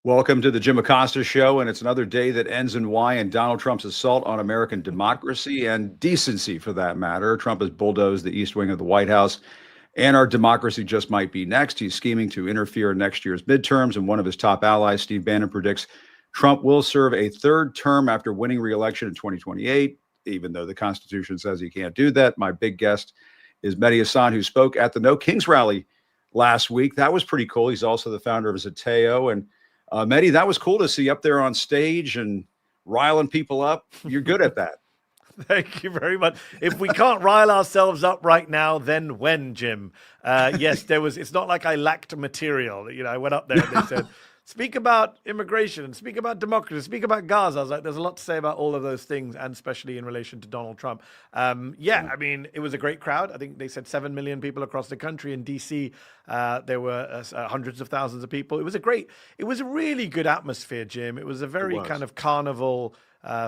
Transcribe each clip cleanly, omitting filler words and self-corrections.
Welcome to the Jim Acosta Show, and it's another day that ends in Y and Donald Trump's assault on American democracy and decency, for that matter. Trump has bulldozed the East Wing of the White House, and our democracy just might be next. He's scheming to interfere in next year's midterms, and one of his top allies, Steve Bannon, predicts Trump will serve a third term after winning re-election in 2028, even though the Constitution says he can't do that. My big guest is Mehdi Hasan, who spoke at the No Kings rally last week. That was pretty cool. He's also the founder of Zateo, and Mehdi, that was cool to see up there on stage and riling people up. You're good at that. Thank you very much. If we can't rile ourselves up right now, then when, Jim? Yes, there was. It's not like I lacked material. I went up there and they said, speak about immigration, speak about democracy, speak about Gaza. I was like, there's a lot to say about all of those things, and especially in relation to Donald Trump. I mean, it was a great crowd. I think they said 7 million people across the country. In D.C., there were hundreds of thousands of people. It was a really good atmosphere, Jim. It was a very kind of carnival,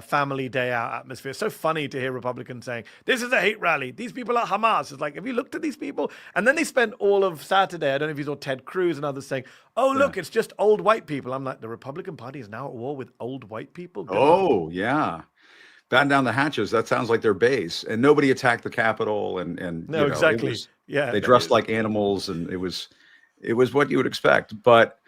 family day out atmosphere. So funny to hear Republicans saying, this is a hate rally. These people are Hamas. It's like, have you looked at these people? And then they spent all of Saturday, I don't know if you saw Ted Cruz and others saying, oh, look, it's just old white people. I'm like, the Republican Party is now at war with old white people? Yeah. Batten down the hatches. That sounds like their base. And nobody attacked the Capitol. And no, exactly. They dressed like animals, and it was what you would expect. But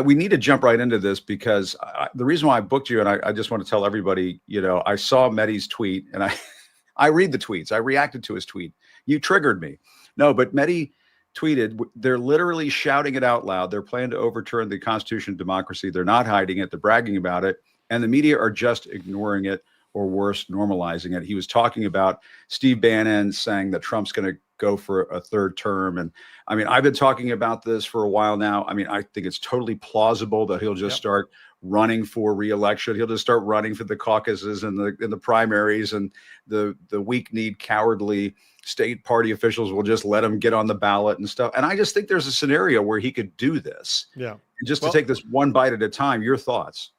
we need to jump right into this because the reason why I booked you, and I just want to tell everybody, I saw Mehdi's tweet, and I read the tweets. I reacted to his tweet. You triggered me. No, but Mehdi tweeted, they're literally shouting it out loud. They're planning to overturn the Constitution of democracy. They're not hiding it. They're bragging about it. And the media are just ignoring it, or worse, normalizing it. He was talking about Steve Bannon saying that Trump's going to go for a third term. And I mean, I've been talking about this for a while now. I mean, I think it's totally plausible that he'll just start running for re-election. He'll just start running for the caucuses and the primaries, and the weak-kneed, cowardly state party officials will just let him get on the ballot and stuff. And I just think there's a scenario where he could do this. Yeah. Just to take this one bite at a time. Your thoughts?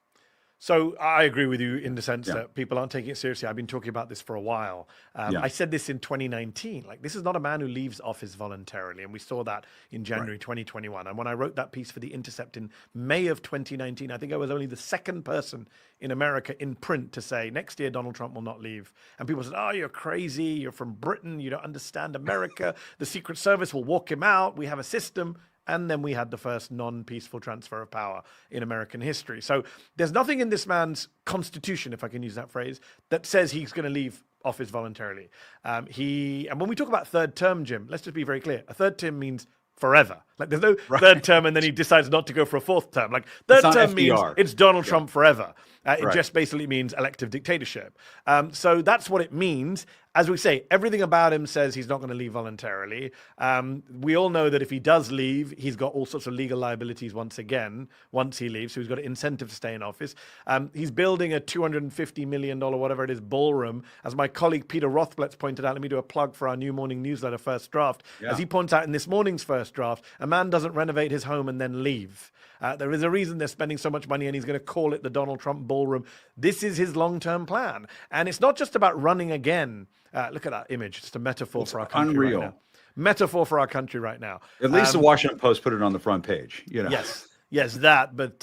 So I agree with you in the sense that people aren't taking it seriously. I've been talking about this for a while. I said this in 2019. Like, this is not a man who leaves office voluntarily. And we saw that in January 2021. And when I wrote that piece for The Intercept in May of 2019, I think I was only the second person in America in print to say, next year, Donald Trump will not leave. And people said, oh, you're crazy. You're from Britain. You don't understand America. The Secret Service will walk him out. We have a system. And then we had the first non-peaceful transfer of power in American history. So there's nothing in this man's constitution, if I can use that phrase, that says he's going to leave office voluntarily. And when we talk about third term, Jim, let's just be very clear. A third term means forever. Like, there's no third term and then he decides not to go for a fourth term. Like, third term means it's Donald Trump forever. It just basically means elective dictatorship. So that's what it means. As we say, everything about him says he's not going to leave voluntarily. We all know that if he does leave, he's got all sorts of legal liabilities once he leaves. So he's got an incentive to stay in office. He's building a $250 million, whatever it is, ballroom. As my colleague Peter Rothblatt pointed out, let me do a plug for our new morning newsletter, First Draft. As he points out in this morning's First Draft, a man doesn't renovate his home and then leave. There is a reason they're spending so much money, and he's going to call it the Donald Trump Ballroom. This is his long-term plan. And it's not just about running again. Look at that image. It's a metaphor for our country right now. Metaphor for our country right now. At least the Washington Post put it on the front page. Yes, that. But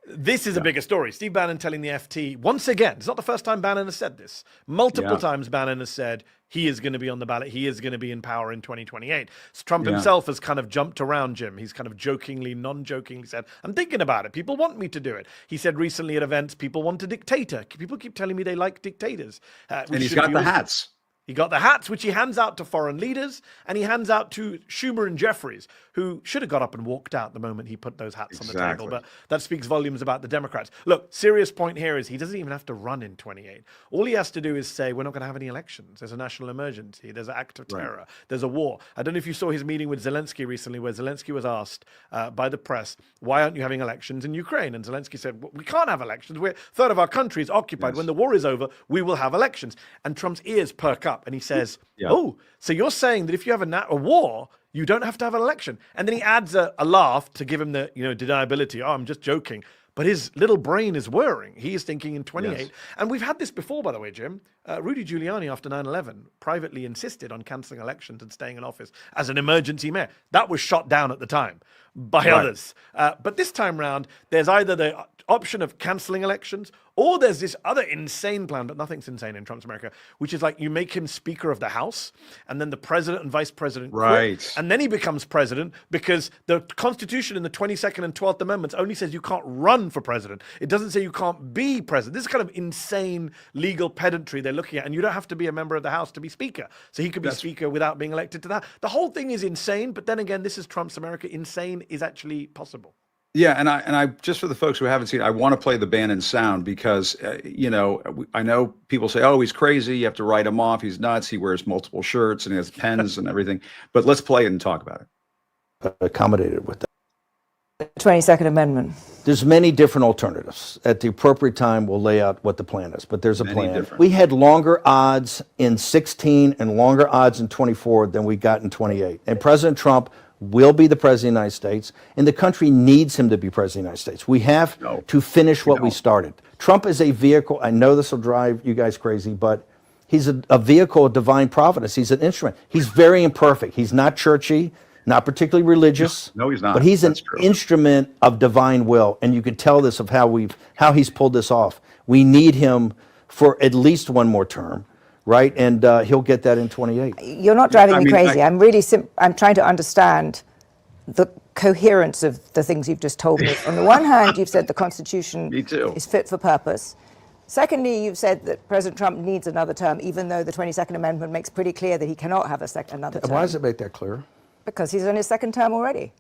this is a bigger story. Steve Bannon telling the FT, once again, it's not the first time Bannon has said this. Multiple times Bannon has said he is going to be on the ballot. He is going to be in power in 2028. So Trump himself has kind of jumped around, Jim. He's kind of jokingly, non-jokingly said, I'm thinking about it. People want me to do it. He said recently at events, people want a dictator. People keep telling me they like dictators. And he's got the hats. He got the hats, which he hands out to foreign leaders, and he hands out to Schumer and Jeffries, who should have got up and walked out the moment he put those hats on the table. But that speaks volumes about the Democrats. Look, serious point here is he doesn't even have to run in 28. All he has to do is say, we're not going to have any elections. There's a national emergency. There's an act of terror. There's a war. I don't know if you saw his meeting with Zelensky recently, where Zelensky was asked by the press, why aren't you having elections in Ukraine? And Zelensky said, well, we can't have elections. A third of our country is occupied. When the war is over, we will have elections. And Trump's ears perk up, and he says, oh, so you're saying that if you have a war, you don't have to have an election. And then he adds a laugh to give him the deniability. Oh, I'm just joking. but his little brain is whirring. He is thinking in 28. Yes. And we've had this before, by the way, Jim. Rudy Giuliani, after 9/11, privately insisted on cancelling elections and staying in office as an emergency mayor. That was shot down at the time by others. But this time round, there's either the option of cancelling elections, or there's this other insane plan, but nothing's insane in Trump's America, which is like you make him Speaker of the House, and then the president and vice president quit, and then he becomes president, because the Constitution in the 22nd and 12th Amendments only says you can't run for president. It doesn't say you can't be president. This is kind of insane legal pedantry they're looking at, and you don't have to be a member of the House to be Speaker. So he could be Speaker without being elected to that. The whole thing is insane, but then again, this is Trump's America. Insane is actually possible. Yeah, and I just, for the folks who haven't seen it, I want to play the Bannon sound because I know people say, "Oh, he's crazy. You have to write him off. He's nuts. He wears multiple shirts and he has pens and everything." But let's play it and talk about it. Accommodated with that. 22nd Amendment. There's many different alternatives. At the appropriate time, we'll lay out what the plan is, but there's a plan. Different. We had longer odds in 16 and longer odds in 24 than we got in 28. And President Trump will be the president of the United States, and the country needs him to be president of the United States. We have to finish what we started. Trump is a vehicle. I know this will drive you guys crazy, but he's a vehicle of divine providence. He's an instrument. He's very imperfect. He's not churchy, not particularly religious. No, he's not. But he's an instrument of divine will, and you can tell this of how he's pulled this off. We need him for at least one more term. Right, and he'll get that in 28. You're not driving me crazy. I'm really I'm trying to understand the coherence of the things you've just told me. On the one hand, you've said the Constitution is fit for purpose. Secondly, you've said that President Trump needs another term, even though the 22nd Amendment makes pretty clear that he cannot have another term. Why does it make that clear? Because he's on his second term already.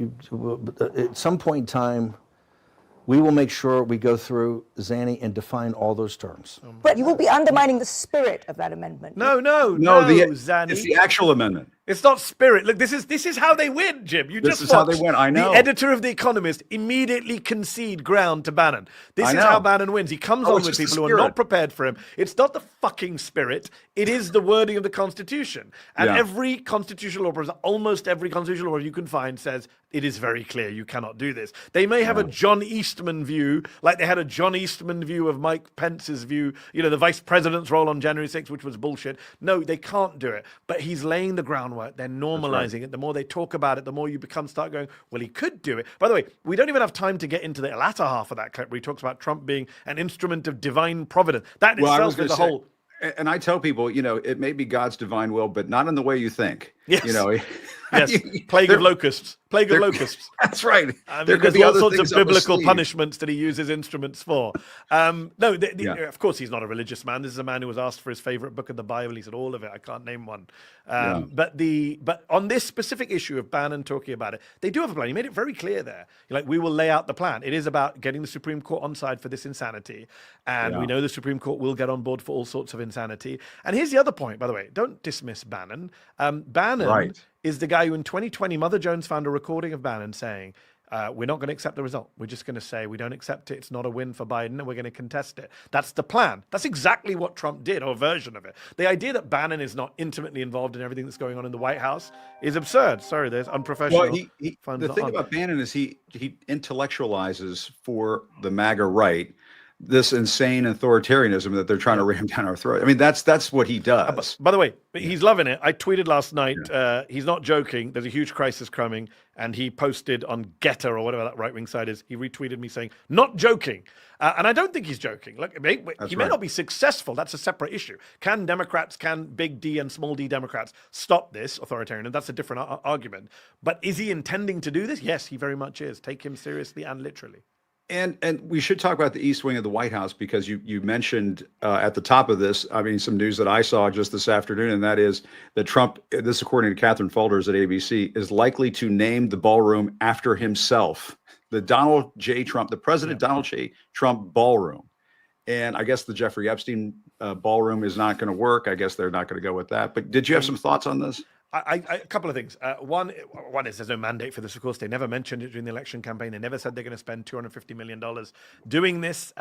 At some point in time, we will make sure we go through, Zanny, and define all those terms. But you will be undermining the spirit of that amendment. No, Zanny. It's the actual amendment. It's not spirit. Look, this is how they win, Jim. This is how they win. I know. The editor of The Economist immediately concede ground to Bannon. This is how Bannon wins. He comes on with people who are not prepared for him. It's not the fucking spirit. It is the wording of the Constitution. And every constitutional law, almost every constitutional law you can find, says it is very clear you cannot do this. They may have a John Eastman view, like they had a John Eastman view of Mike Pence's view, the vice president's role on January 6th, which was bullshit. No, they can't do it. But he's laying the groundwork. They're normalizing it. The more they talk about it, the more you start going, well, he could do it. By the way, we don't even have time to get into the latter half of that clip where he talks about Trump being an instrument of divine providence. That itself is a whole... And I tell people, it may be God's divine will, but not in the way you think. Yes. Yes. Plague of locusts. That's right. There's all sorts of biblical punishments that he uses instruments for. Of course, he's not a religious man. This is a man who was asked for his favorite book of the Bible. He said all of it. I can't name one. But on this specific issue of Bannon talking about it, they do have a plan. He made it very clear there. We will lay out the plan. It is about getting the Supreme Court on side for this insanity. And we know the Supreme Court will get on board for all sorts of insanity. And here's the other point, by the way. Don't dismiss Bannon. Bannon is the guy who in 2020, Mother Jones found a recording of Bannon saying, we're not going to accept the result. We're just going to say we don't accept it. It's not a win for Biden, and we're going to contest it. That's the plan. That's exactly what Trump did, or a version of it. The idea that Bannon is not intimately involved in everything that's going on in the White House is absurd. Sorry, there's unprofessional. Well, the thing about Bannon is he intellectualizes for the MAGA right this insane authoritarianism that they're trying to ram down our throat. I mean, that's what he does. By the way, he's loving it. I tweeted last night, he's not joking. There's a huge crisis coming. And he posted on Getter or whatever that right-wing site is. He retweeted me saying, not joking. And I don't think he's joking. Look, he may not be successful. That's a separate issue. Can big D and small d Democrats stop this authoritarian? And that's a different argument. But is he intending to do this? Yes, he very much is. Take him seriously and literally. And we should talk about the East Wing of the White House, because you mentioned at the top of this, some news that I saw just this afternoon, and that is that Trump, this according to Catherine Folders at ABC, is likely to name the ballroom after himself, the President Donald J. Trump ballroom. And I guess the Jeffrey Epstein ballroom is not going to work. I guess they're not going to go with that. But did you have some thoughts on this? A couple of things. One is there's no mandate for this. Of course, they never mentioned it during the election campaign. They never said they're going to spend $250 million doing this.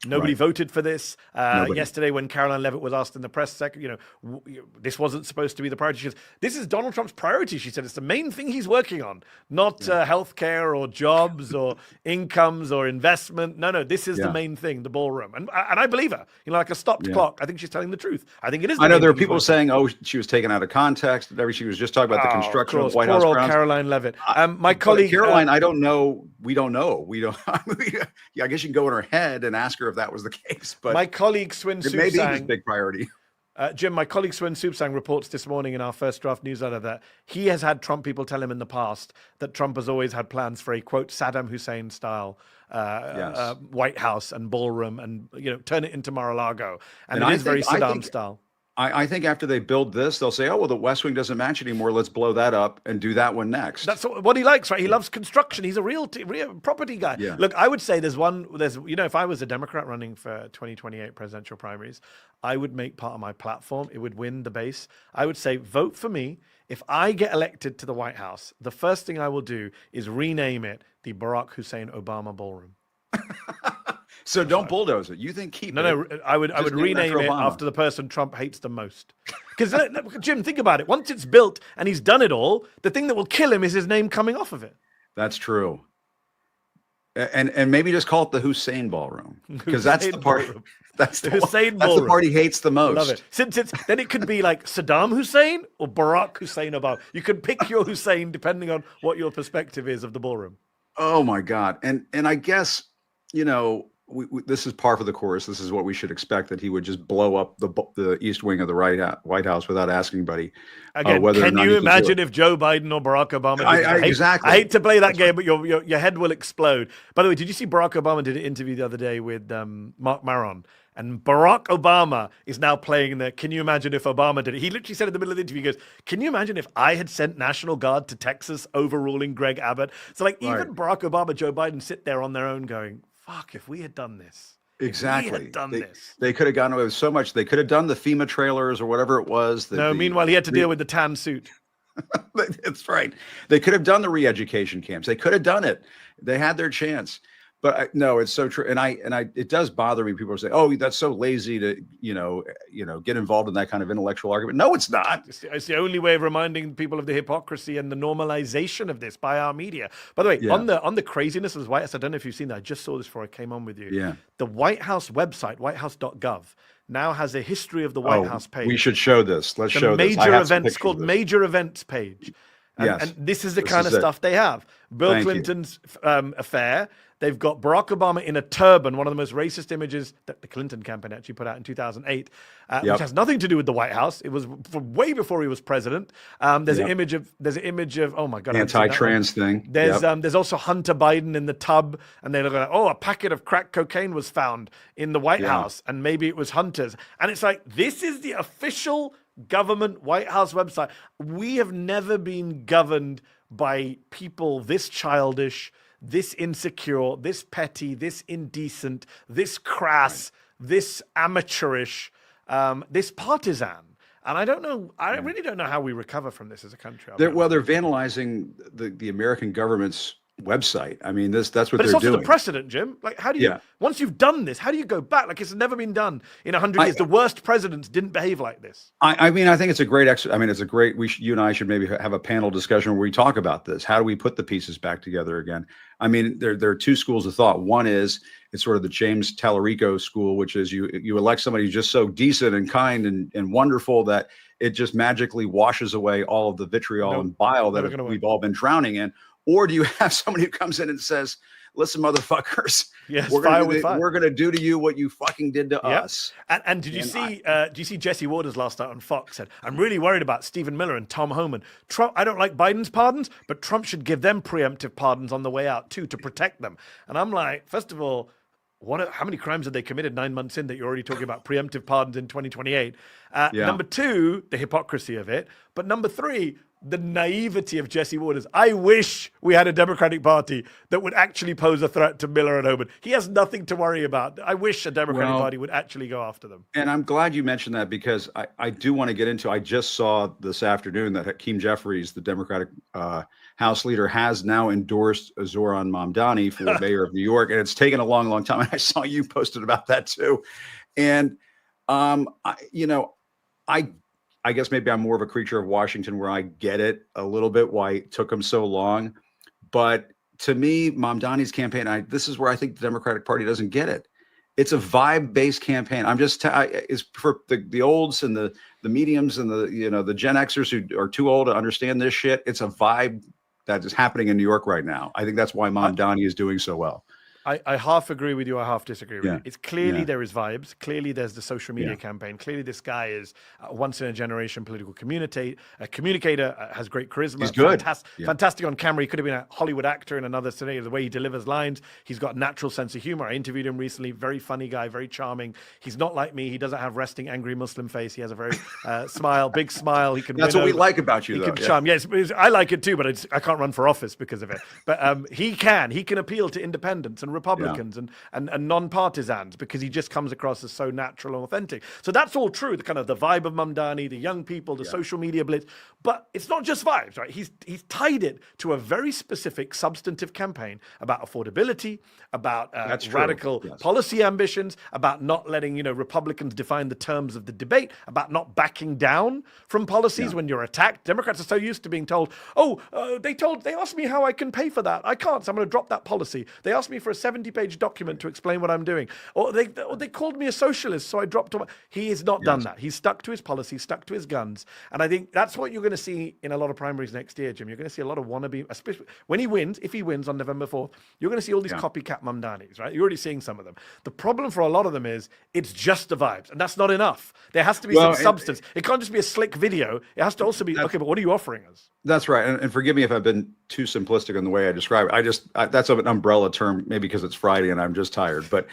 Nobody voted for this. Yesterday, when Caroline Leavitt was asked in the press second, this wasn't supposed to be the priority. She says, this is Donald Trump's priority. She said it's the main thing he's working on, not healthcare or jobs or incomes or investment. No, this is the main thing, the ballroom. And I believe her. Like a stopped clock. I think she's telling the truth. I think it is. I know there are people saying, "Oh, she was taken out of context." She was just talking about the construction of White House grounds. Caroline Leavitt. My colleague Caroline, I don't know. We don't know. I guess you can go in her head and ask her if that was the case. But my colleague Swin Supsang, maybe his big priority. Jim, my colleague Swin Supsang reports this morning in our First Draft newsletter that he has had Trump people tell him in the past that Trump has always had plans for a, quote, Saddam Hussein style White House and ballroom and, turn it into Mar-a-Lago. And it is very Saddam style. I think after they build this, they'll say, oh, well, the West Wing doesn't match anymore. Let's blow that up and do that one next. That's what he likes, right? He loves construction. He's a real property guy. Yeah. Look, I would say if I was a Democrat running for 2028 presidential primaries, I would make part of my platform. It would win the base. I would say, vote for me. If I get elected to the White House, the first thing I will do is rename it the Barack Hussein Obama Ballroom. So don't bulldoze it. You think keep it. No, I would rename it after the person Trump hates the most. Because Jim, think about it. Once it's built and he's done it all, the thing that will kill him is his name coming off of it. That's true. And maybe just call it the Hussein Ballroom, because that's the part. That's the Hussein Ballroom. That's the part he hates the most. Love it. Since then it could be like Saddam Hussein or Barack Hussein Obama. You could pick your Hussein depending on what your perspective is of the ballroom. Oh my God! And I guess this is par for the course. This is what we should expect, that he would just blow up the East Wing of the White House without asking anybody. Again, can you imagine if Joe Biden or Barack Obama did it? Exactly. I hate to play that game, but your head will explode. By the way, did you see Barack Obama did an interview the other day with Mark Maron? And Barack Obama is now playing the, can you imagine if Obama did it? He literally said in the middle of the interview, he goes, can you imagine if I had sent National Guard to Texas overruling Greg Abbott? So even Barack Obama, Joe Biden sit there on their own going, fuck, if we had done this. Exactly. They could have gotten away with so much. They could have done the FEMA trailers or whatever it was. Meanwhile, he had to deal with the tan suit. That's right. They could have done the re-education camps. They could have done it. They had their chance. But no, it's so true. And it does bother me. People say, "Oh, that's so lazy to, get involved in that kind of intellectual argument." No, it's not. It's the only way of reminding people of the hypocrisy and the normalization of this by our media. By the way, on the craziness of the White House, I don't know if you've seen that. I just saw this before I came on with you. Yeah. The White House website, whitehouse.gov, now has a history of the White House page. We should show this. Let's show this. Major events called Major Events page. And this is the kind of stuff they have. Bill Clinton's affair. They've got Barack Obama in a turban, one of the most racist images that the Clinton campaign actually put out in 2008, which has nothing to do with the White House. It was from way before he was president. There's an image of oh my God, anti-trans thing. There's also Hunter Biden in the tub, and they look like, a packet of crack cocaine was found in the White House, and maybe it was Hunter's. And it's like, this is the official government White House website. We have never been governed by people this childish, this insecure, this petty, this indecent, this crass, this amateurish, this partisan. And I don't know, I really don't know how we recover from this as a country. They're vandalizing the American government's website. I mean, that's what they're doing. But it's also the precedent, Jim. Like, how do you, once you've done this, how do you go back? Like, it's never been done in 100 years. The worst presidents didn't behave like this. I mean, I think it's a great you and I should maybe have a panel discussion where we talk about this. How do we put the pieces back together again? I mean, there are two schools of thought. One is, it's sort of the James Tallarico school, which is you elect somebody who's just so decent and kind and wonderful that it just magically washes away all of the vitriol and bile that we've all been drowning in. Or do you have somebody who comes in and says, listen, motherfuckers, we're going to do to you what you fucking did to us. And did you see Jesse Waters last night on Fox said, I'm really worried about Stephen Miller and Tom Homan. Trump, I don't like Biden's pardons, but Trump should give them preemptive pardons on the way out too, to protect them. And I'm like, first of all, how many crimes have they committed 9 months in that you're already talking about preemptive pardons in 2028? Number two, the hypocrisy of it. But number three, the naivety of Jesse Waters. I wish we had a Democratic Party that would actually pose a threat to Miller and Homan. He has nothing to worry about. I wish a Democratic Party would actually go after them. And I'm glad you mentioned that, because I do want to get into, I just saw this afternoon that Hakeem Jeffries, the Democratic House leader, has now endorsed Zohran Mamdani for mayor of New York. And it's taken a long, long time. And I saw you posted about that too. And, I guess maybe I'm more of a creature of Washington, where I get it a little bit why it took him so long. But to me, Mamdani's campaign, this is where I think the Democratic Party doesn't get it. It's a vibe-based campaign. I'm just is for the olds and the mediums and the Gen Xers who are too old to understand this shit. It's a vibe that is happening in New York right now. I think that's why Mamdani is doing so well. I half agree with you. I half disagree with you. It's clearly there is vibes. Clearly there's the social media campaign. Clearly this guy is a once in a generation political communicator, has great charisma. He's good. Fantastic on camera. He could have been a Hollywood actor in another scenario. The way he delivers lines, he's got natural sense of humor. I interviewed him recently. Very funny guy, very charming. He's not like me. He doesn't have resting angry Muslim face. He has a very big smile. He can. That's what we like about you, though. He can charm. Yes, I like it too, but I can't run for office because of it. But he can appeal to independents and Republicans and non-partisans, because he just comes across as so natural and authentic. So that's all true, the kind of the vibe of Mamdani, the young people, the social media blitz. But it's not just vibes, right? He's tied it to a very specific substantive campaign about affordability, about radical policy ambitions, about not letting Republicans define the terms of the debate, about not backing down from policies when you're attacked. Democrats are so used to being told, they asked me how I can pay for that. I can't, so I'm going to drop that policy. They asked me for a 70-page document to explain what I'm doing. Or they called me a socialist, so I dropped. He has not done that. He's stuck to his policy, stuck to his guns. And I think that's what you're going to see in a lot of primaries next year, Jim. You're going to see a lot of wannabe, especially when he wins, if he wins on November 4th, you're going to see all these copycat Mamdanis, right? You're already seeing some of them. The problem for a lot of them is it's just the vibes, and that's not enough. There has to be some substance. It can't just be a slick video. It has to also be, okay, but what are you offering us? That's right. And forgive me if I've been too simplistic in the way I describe it. That's an umbrella term, maybe because it's Friday and I'm just tired. But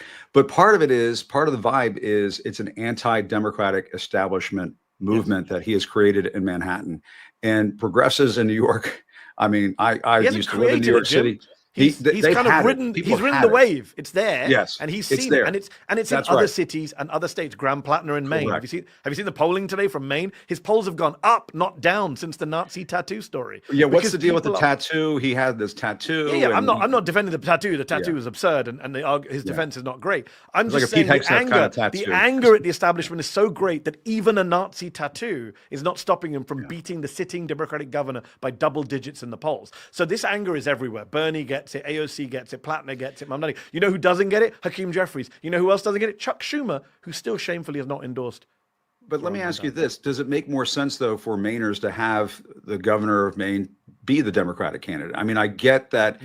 part of the vibe is it's an anti-democratic establishment movement that he has created in Manhattan. And progressives in New York, I mean, I used to live in New York City. He's kind of ridden. He's ridden the wave. It's there. Yes, and he's seen it, and it's in other cities and other states. Graham Plattner in Maine. Have you seen the polling today from Maine? His polls have gone up, not down, since the Nazi tattoo story. Yeah, what's the deal with the tattoo? He had this tattoo. Yeah, I'm not defending the tattoo. The tattoo is absurd, and his defense is not great. I'm just saying the anger at the establishment is so great that even a Nazi tattoo is not stopping him from beating the sitting Democratic governor by double digits in the polls. So this anger is everywhere. Bernie gets it, AOC gets it, Plattner gets it, Mamdani. You know who doesn't get it? Hakeem Jeffries. You know who else doesn't get it? Chuck Schumer, who still shamefully has not endorsed. But let me ask you this. Does it make more sense, though, for Mainers to have the governor of Maine be the Democratic candidate? I mean, I get that,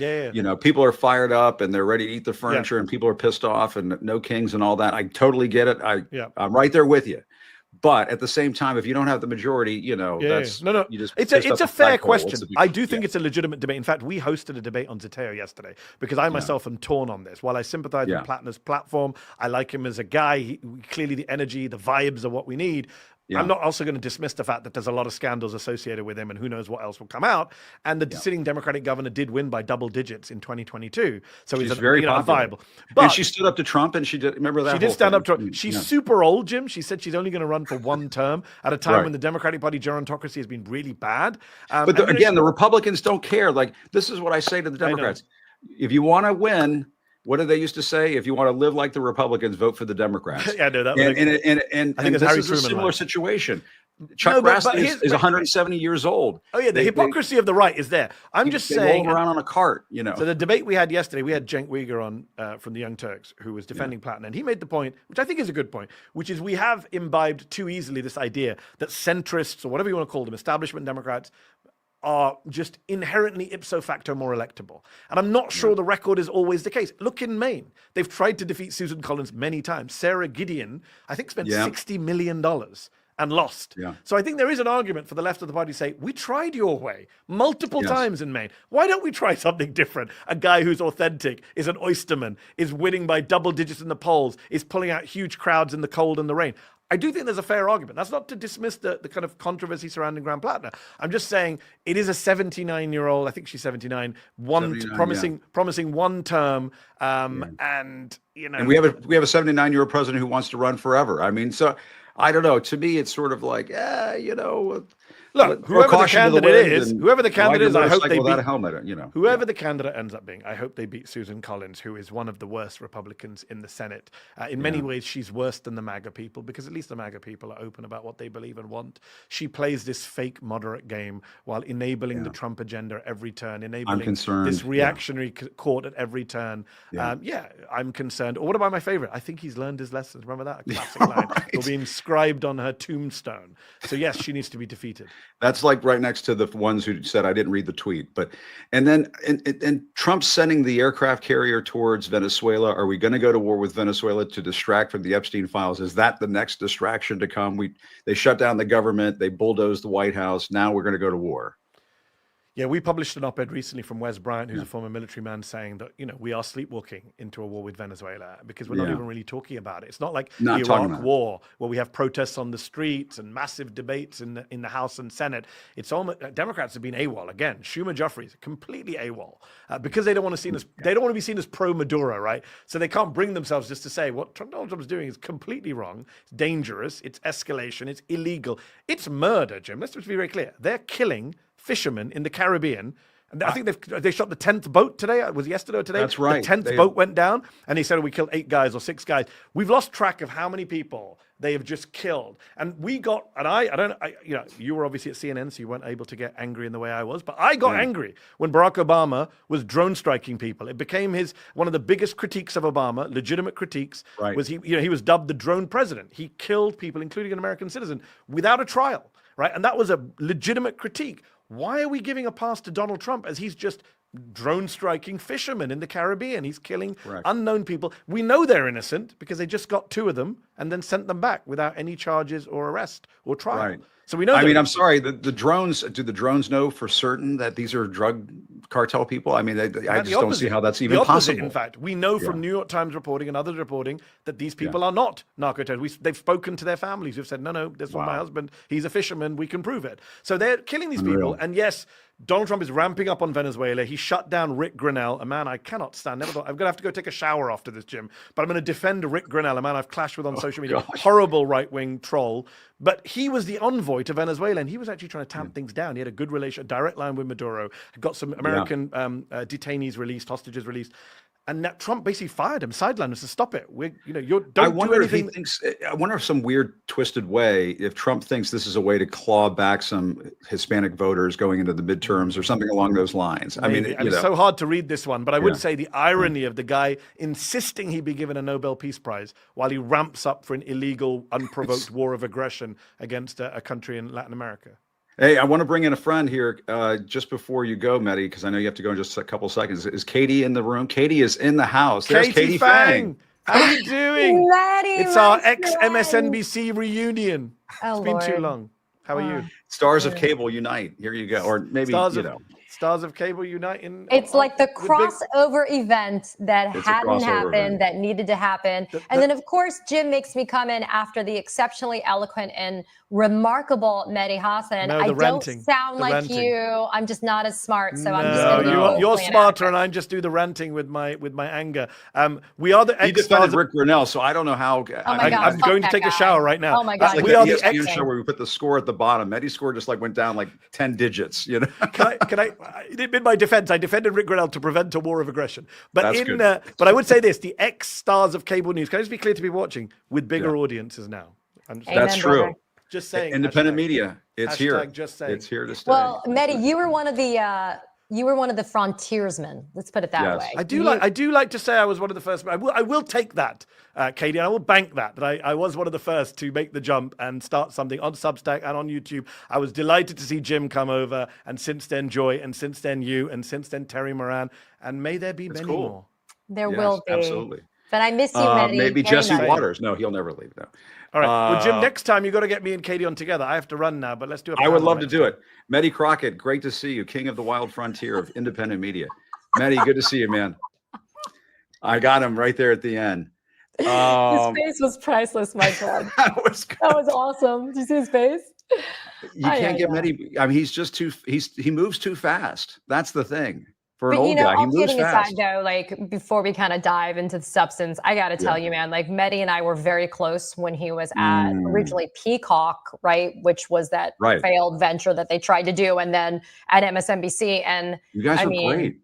people are fired up and they're ready to eat the furniture and people are pissed off and no kings and all that. I totally get it. I'm right there with you. But at the same time, if you don't have the majority, that's no. It's a fair question. I do think it's a legitimate debate. In fact, we hosted a debate on Zeteo yesterday because I myself am torn on this. While I sympathize with Plattner's platform, I like him as a guy. Clearly, the energy, the vibes are what we need. I'm not also going to dismiss the fact that there's a lot of scandals associated with him and who knows what else will come out. And the sitting Democratic governor did win by double digits in 2022. So he's very viable. But and she stood up to Trump and she did, remember that? She did stand up to Trump. She's super old, Jim. She said she's only going to run for one term at a time when the Democratic Party gerontocracy has been really bad. But the Republicans don't care. Like, this is what I say to the Democrats. If you want to win, what did they used to say? If you want to live like the Republicans, vote for the Democrats. I know that. And I think this is a similar situation. Chuck Grassley is 170 years old. Oh yeah, the hypocrisy of the right is there. I'm just saying. Roll around on a cart, So the debate we had yesterday, we had Cenk Uygur on from the Young Turks, who was defending Plattner, and he made the point, which I think is a good point, which is we have imbibed too easily this idea that centrists, or whatever you want to call them, establishment Democrats, are just inherently ipso facto more electable. And I'm not sure the record is always the case. Look in Maine. They've tried to defeat Susan Collins many times. Sarah Gideon, I think, spent $60 million and lost. So I think there is an argument for the left of the party to say, we tried your way multiple times in Maine. Why don't we try something different? A guy who's authentic, is an oysterman, is winning by double digits in the polls, is pulling out huge crowds in the cold and the rain. I do think there's a fair argument. That's not to dismiss the kind of controversy surrounding Grand Platinum. I'm just saying it is a 79-year-old, I think she's 79, promising one term, and you know. And we have a 79-year-old president who wants to run forever. I mean, so I don't know. To me, it's sort of like, you know. Look, whoever the candidate is, I hope they beat a helmet. You know, whoever the candidate ends up being, I hope they beat Susan Collins, who is one of the worst Republicans in the Senate. In many ways, she's worse than the MAGA people, because at least the MAGA people are open about what they believe and want. She plays this fake moderate game while enabling the Trump agenda at every turn, enabling this reactionary court at every turn. I'm concerned. Or what about my favorite? I think he's learned his lessons. Remember that? A classic line will be inscribed on her tombstone. So yes, she needs to be defeated. That's like right next to the ones who said I didn't read the tweet. But and then Trump sending the aircraft carrier towards Venezuela. Are we going to go to war with Venezuela to distract from the Epstein files? Is that the next distraction to come? They shut down the government. They bulldozed the White House. Now we're going to go to war. Yeah, we published an op-ed recently from Wes Bryant, who's a former military man, saying that, you know, we are sleepwalking into a war with Venezuela because we're not even really talking about it. It's not like the Iraq war where we have protests on the streets and massive debates in the House and Senate. It's almost Democrats have been AWOL again. Schumer Joffrey's completely AWOL because they don't want to be seen as pro-Maduro, right? So they can't bring themselves just to say what Donald Trump's doing is completely wrong. It's dangerous. It's escalation. It's illegal. It's murder, Jim. Let's just be very clear. They're killing fishermen in the Caribbean. And I think they shot the 10th boat today. Was it yesterday or today? That's right. The 10th boat went down, and he said we killed 8 guys or 6 guys. We've lost track of how many people they have just killed. And we got, and you were obviously at CNN, so you weren't able to get angry in the way I was, but I got angry when Barack Obama was drone striking people. It became one of the biggest critiques of Obama, legitimate critiques, was he was dubbed the drone president. He killed people, including an American citizen, without a trial, right? And that was a legitimate critique. Why are we giving a pass to Donald Trump as he's just drone striking fishermen in the Caribbean? He's killing unknown people. We know they're innocent because they just got 2 of them and then sent them back without any charges or arrest or trial. Right. So we know. I mean, I'm sorry. The drones. Do the drones know for certain that these are drug cartel people? I mean, I just don't see how that's even possible. In fact, we know from New York Times reporting and others reporting that these people are not narco-terrorists. They've spoken to their families who've said, no, this was my husband. He's a fisherman. We can prove it. So they're killing these people. And yes, Donald Trump is ramping up on Venezuela. He shut down Rick Grinnell, a man I cannot stand. Never thought I'm going to have to go take a shower after this, Jim. But I'm going to defend Rick Grinnell, a man I've clashed with on social media. Horrible right-wing troll. But he was the envoy to Venezuela, and he was actually trying to tamp things down. He had a good direct line with Maduro. Got some American detainees released, hostages released. And Trump basically fired him, sidelined him to stop it. I wonder if some weird, twisted way, if Trump thinks this is a way to claw back some Hispanic voters going into the midterms or something along those lines. Maybe. I mean, it's so hard to read this one, but I would say the irony of the guy insisting he be given a Nobel Peace Prize while he ramps up for an illegal, unprovoked war of aggression against a country in Latin America. Hey, I want to bring in a friend here just before you go, Mehdi, because I know you have to go in just a couple seconds. Is Katie in the room? Katie is in the house. There's Katie Phang. How are you doing? Mehdi, it's our ex-MSNBC reunion. It's been too long. How are you? Stars of Cable unite. Here you go. Or maybe, Stars of Cable unite. It's like the crossover event that hadn't happened, that needed to happen. And then, of course, Jim makes me come in after the exceptionally eloquent and remarkable Mehdi Hasan. I don't sound like you. I'm just not as smart, so I'm just going to you're smarter, and I just do the ranting with my anger. We are the ex-stars. Rick Grinnell, so I don't know how. I'm going to take a shower right now. Oh my God! We are the ESPN show where we put the score at the bottom. Mehdi's score just went down like 10 digits. You know. Can I? In my defense, I defended Rick Grinnell to prevent a war of aggression. But but I would say this: the ex-stars of cable news. Can I just be clear to people watching? With bigger audiences now. That's true. Brother. Just saying. Independent media. It's here. Just saying. It's here to stay. Well, Mehdi, you were one of the frontiersmen. Let's put it that way. I do like to say I was one of the first. I will take that, Katie, and I will bank that I was one of the first to make the jump and start something on Substack and on YouTube. I was delighted to see Jim come over, and since then Joy, and since then you, and since then Terry Moran, and may there be many more. There will be. Absolutely. But I miss you, Mehdi. Maybe Jesse Waters. No, he'll never leave, though. All right. Well, Jim, next time you got to get me and Katie on together. I have to run now, but let's do it. I would love to do it. Mehdi Crockett, great to see you. King of the wild frontier of independent media. Mehdi, good to see you, man. I got him right there at the end. His face was priceless, Michael. That was good. That was awesome. Did you see his face? You can't get Mehdi. I mean, he's just he moves too fast. That's the thing. For an old guy, he moves fast. Aside, though, like before we kind of dive into the substance, I got to tell you, man, like Mehdi and I were very close when he was at originally Peacock, right? Which was that failed venture that they tried to do. And then at MSNBC. And you guys were great.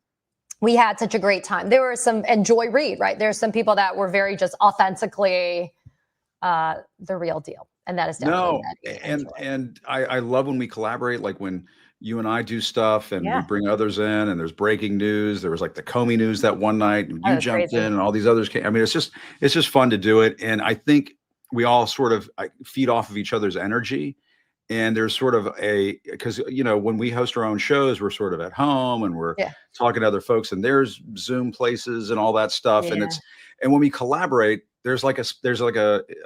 We had such a great time. There were some, and Joy Reid, right? There's some people that were very just authentically the real deal. And that is definitely Mehdi and I love when we collaborate, like when you and I do stuff and we bring others in and there's breaking news. There was like the Comey news that one night and you jumped in and all these others came. I mean, it's just fun to do it. And I think we all sort of feed off of each other's energy. And there's sort of because, when we host our own shows, we're sort of at home and we're talking to other folks and there's Zoom places and all that stuff. Yeah. And when we collaborate, there's like a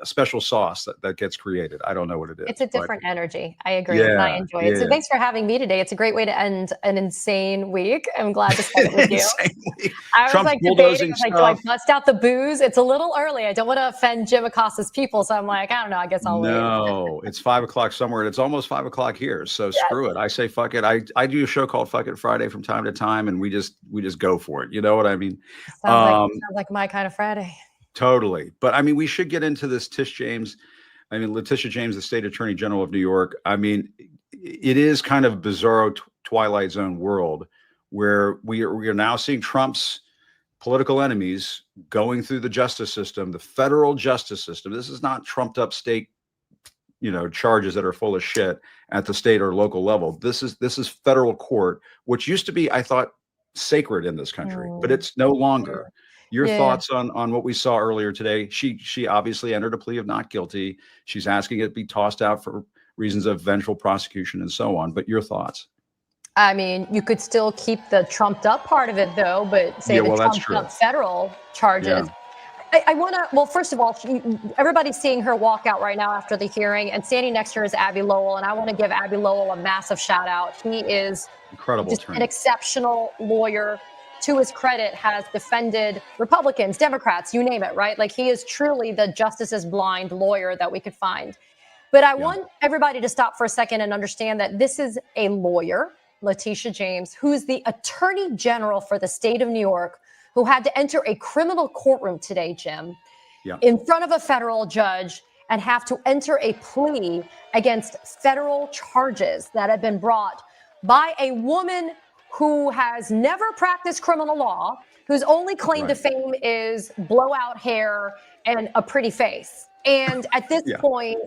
special sauce that gets created. I don't know what it is. It's a different energy. I agree. And I enjoy it. So thanks for having me today. It's a great way to end an insane week. I'm glad to spend it with you. I was like debating, do I bust out the booze? It's a little early. I don't want to offend Jim Acosta's people. So I'm like, I don't know. I guess I'll wait. No, it's 5 o'clock somewhere. And it's almost 5 o'clock here. So screw it. I say, fuck it. I do a show called Fuck It Friday from time to time. And we just go for it. You know what I mean? Sounds like my kind of Friday. Totally. But I mean, we should get into this Letitia James, the state attorney general of New York. I mean, it is kind of bizarro Twilight Zone world where we are now seeing Trump's political enemies going through the justice system, the federal justice system. This is not trumped up state, charges that are full of shit at the state or local level. This is federal court, which used to be, I thought, sacred in this country, but it's no longer. Your thoughts on what we saw earlier today? She obviously entered a plea of not guilty. She's asking it be tossed out for reasons of vengeful prosecution and so on. But your thoughts? I mean, you could still keep the trumped up part of it, though, but say the trumped up federal charges. Yeah. I want to, well, first of all, everybody's seeing her walk out right now after the hearing, and standing next to her is Abbe Lowell. And I want to give Abbe Lowell a massive shout out. He is incredible, just an exceptional lawyer. To his credit, has defended Republicans, Democrats, you name it, right? Like he is truly the justice is blind lawyer that we could find. But I want everybody to stop for a second and understand that this is a lawyer, Letitia James, who's the attorney general for the state of New York, who had to enter a criminal courtroom today, Jim, in front of a federal judge and have to enter a plea against federal charges that have been brought by a woman who has never practiced criminal law, whose only claim to fame is blowout hair and a pretty face. And at this point,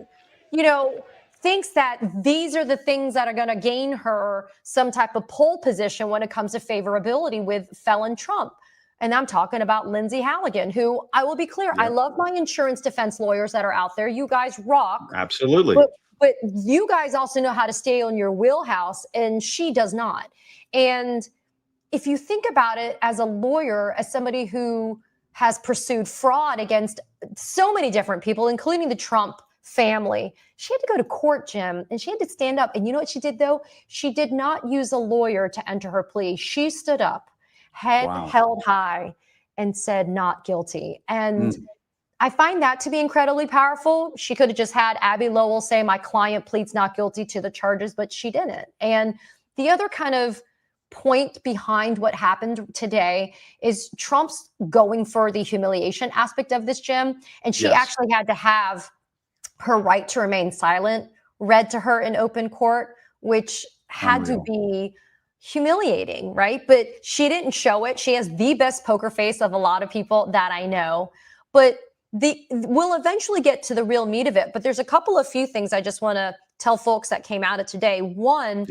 thinks that these are the things that are going to gain her some type of pole position when it comes to favorability with felon Trump. And I'm talking about Lindsay Halligan, who, I will be clear, I love my insurance defense lawyers that are out there. You guys rock. Absolutely. But you guys also know how to stay in your wheelhouse, and she does not. And if you think about it as a lawyer, as somebody who has pursued fraud against so many different people, including the Trump family, she had to go to court, Jim, and she had to stand up. And you know what she did, though? She did not use a lawyer to enter her plea. She stood up, head held high, and said not guilty. And I find that to be incredibly powerful. She could have just had Abbe Lowell say, my client pleads not guilty to the charges, but she didn't. And the other kind of point behind what happened today is Trump's going for the humiliation aspect of this, Jim. And she actually had to have her right to remain silent read to her in open court, which had to be humiliating, right? But she didn't show it. She has the best poker face of a lot of people that I know. But we'll eventually get to the real meat of it. But there's a few things I just want to tell folks that came out of today. One,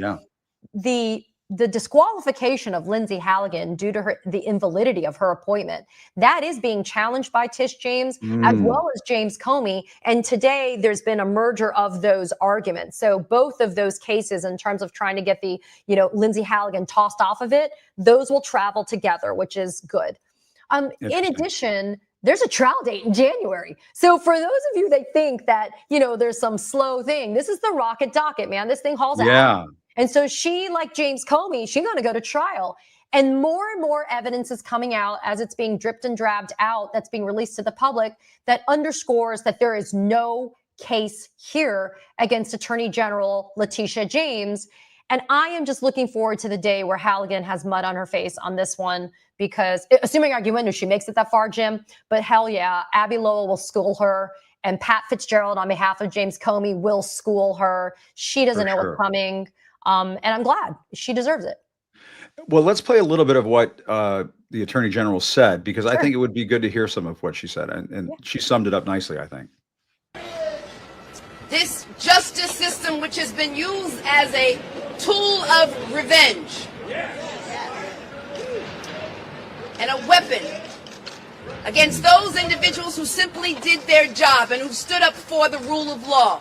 the disqualification of Lindsay Halligan due to the invalidity of her appointment, that is being challenged by Tish James as well as James Comey. And today there's been a merger of those arguments. So both of those cases, in terms of trying to get the, Lindsay Halligan tossed off of it, those will travel together, which is good. In addition, there's a trial date in January. So for those of you that think that, there's some slow thing, this is the rocket docket, man. This thing hauls out. And so she, like James Comey, she's going to go to trial. And more evidence is coming out as it's being dripped and drabbed out, that's being released to the public, that underscores that there is no case here against Attorney General Letitia James. And I am just looking forward to the day where Halligan has mud on her face on this one, because assuming arguendo, she makes it that far, Jim, but hell yeah, Abby Lowell will school her, and Pat Fitzgerald on behalf of James Comey will school her. She doesn't know what's coming. And I'm glad. She deserves it. Well, let's play a little bit of what the Attorney General said, because I think it would be good to hear some of what she said. And she summed it up nicely, I think. This justice system, which has been used as a tool of revenge and a weapon against those individuals who simply did their job and who stood up for the rule of law.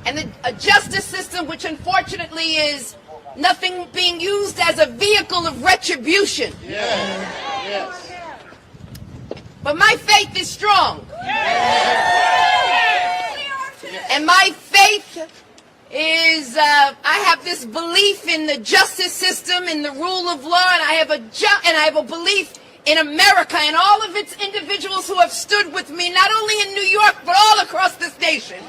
And a justice system which unfortunately is nothing being used as a vehicle of retribution. But my faith is strong. And my faith is, I have this belief in the justice system, in the rule of law, and I have a belief in America and all of its individuals who have stood with me, not only in New York, but all across this nation.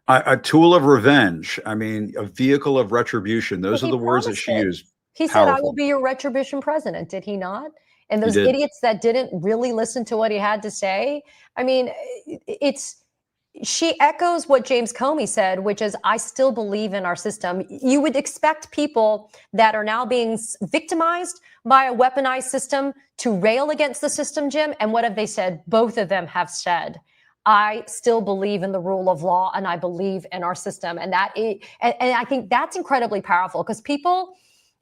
A tool of revenge. I mean, a vehicle of retribution. Those are the words that she used. He said, I will be your retribution president. Did he not? And those idiots that didn't really listen to what he had to say. I mean, she echoes what James Comey said, which is, I still believe in our system. You would expect people that are now being victimized by a weaponized system to rail against the system, Jim. And what have they said? Both of them have said, I still believe in the rule of law and I believe in our system. And and I think that's incredibly powerful, because people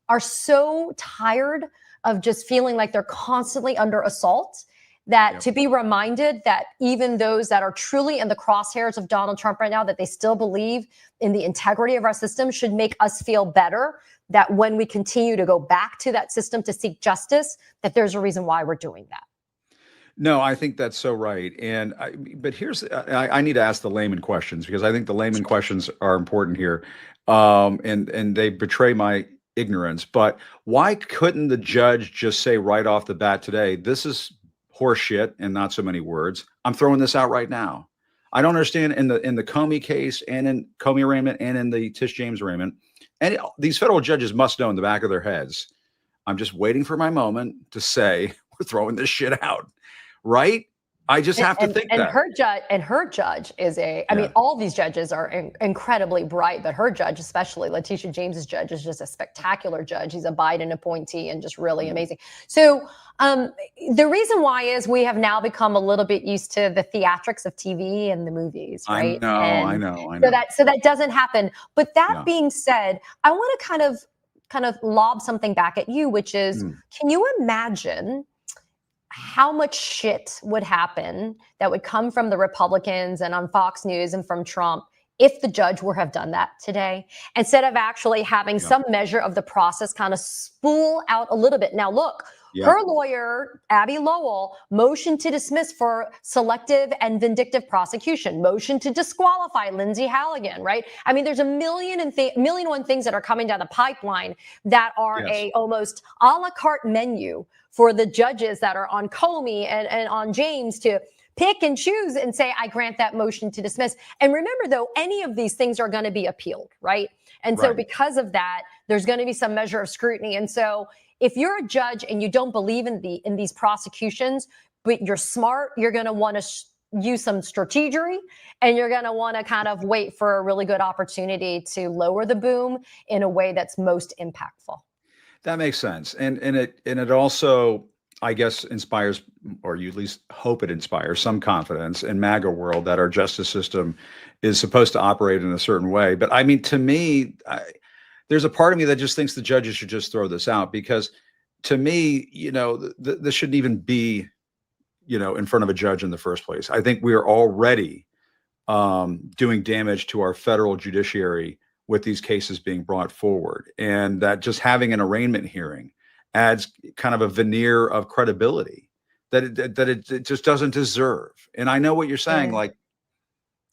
are so tired of just feeling like they're constantly under assault, that to be reminded that even those that are truly in the crosshairs of Donald Trump right now, that they still believe in the integrity of our system, should make us feel better, that when we continue to go back to that system to seek justice, that there's a reason why we're doing that. No, I think that's so right. But here's, I need to ask the layman questions, because I think the layman questions are important here. And they betray my ignorance. But why couldn't the judge just say right off the bat today, this is horseshit and not so many words, I'm throwing this out right now? I don't understand in the Comey case and in Comey arraignment and in the Tish James arraignment, and these federal judges must know in the back of their heads, I'm just waiting for my moment to say we're throwing this shit out, right? I just have to think that. Her judge is I mean, all these judges are incredibly bright, but her judge, especially Letitia James's judge, is just a spectacular judge. He's a Biden appointee and just really amazing. So the reason why is we have now become a little bit used to the theatrics of TV and the movies, right? I know. So that doesn't happen. But that being said, I want to kind of lob something back at you, which is, can you imagine how much shit would happen that would come from the Republicans and on Fox News and from Trump if the judge were have done that today, instead of actually having some measure of the process kind of spool out a little bit? Now, look, her lawyer, Abby Lowell, motioned to dismiss for selective and vindictive prosecution, motion to disqualify Lindsay Halligan, right? I mean, there's a million and one things that are coming down the pipeline that are a almost a la carte menu for the judges that are on Comey and on James to pick and choose and say, I grant that motion to dismiss. And remember, though, any of these things are going to be appealed, right? And so because of that, there's going to be some measure of scrutiny. And so if you're a judge and you don't believe in these prosecutions, but you're smart, you're going to want to use some strategery, and you're going to want to kind of wait for a really good opportunity to lower the boom in a way that's most impactful. That makes sense. And it also, I guess, inspires, or you at least hope it inspires, some confidence in MAGA world that our justice system is supposed to operate in a certain way. But I mean, to me, there's a part of me that just thinks the judges should just throw this out, because to me, this shouldn't even be, in front of a judge in the first place. I think we are already doing damage to our federal judiciary with these cases being brought forward, and that just having an arraignment hearing adds kind of a veneer of credibility it just doesn't deserve. And I know what you're saying, like,